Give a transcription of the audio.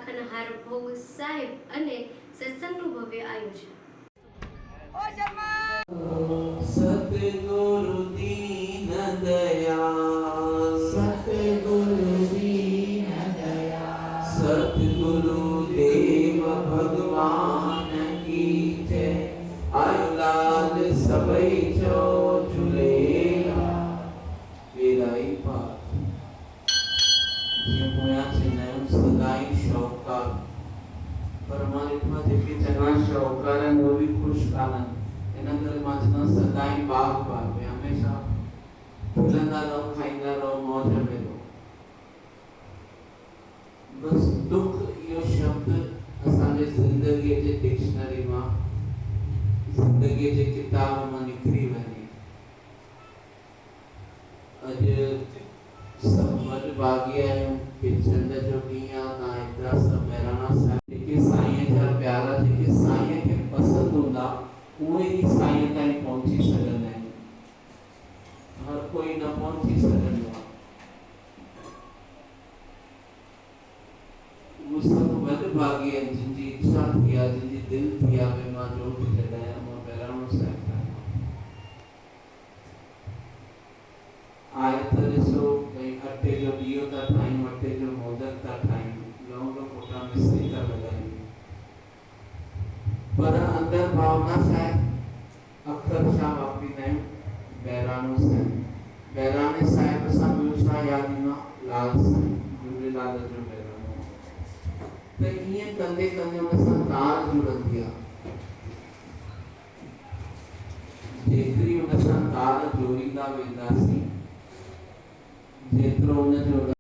લાખનહાર ભોગ સાહેબ અને સત્સંગનું ભવ્ય આયોજન। सतगुरु दीन दयाल, सतगुरु दीन दयाल, सतगुरु देव भगवान की जय। आयुलाल सबई जो झूलेला वेराई पात જે મોયા છે ને સદાઈ શૌકાર પરમાત્મા જેવી જના શૌકાર અને નવી ખુશ કાનન એના ઘર માં જના સદાઈ બાગ બાગ મે હંમેશા ફૂલંદા રહો ખાઈંદા રહો मौज में रहो। बस दुख यो शब्द असांजे जिंदगी जे डिक्शनरी में जिंदगी जे किताब में निकरी वने। अज सब मत भाग्य के चंद जो दिया ना इतना सब मेराना साईं के साईं जा प्यारा जेके साईं के पसंद होंदा उहे ही साईं ताईं पहुंची सघंदा आहिनि। हर कोई न पहुंची सघंदो आहे। वो सब वड भाग्य आहिनि जिनजी इच्छा थी आहे जिनजी दिल थी आहे भई मां जोत जॻायां मां मेरानो साईं आए तो ॾिसो भई अटे जो ॾीओ था ठाहियूं अटे जो मोदक था ठाहियूं लौंग फोटा मिश्री था लॻायूं पर अंदर भावना छा आहे अखर छा वापरींदा आहियूं बहिराणो साईं। बहिराणे साहिब सां ॿियो छा यादि ईंदो आहे लाल साईं झूलेलाल जो बहिराणो। त ईअं कंदे कंदे हुन सां तार जुड़ंदी आहे। जेतिरी हुन सां तार जोड़ींदा वेंदासीं जेतिरो हुनजो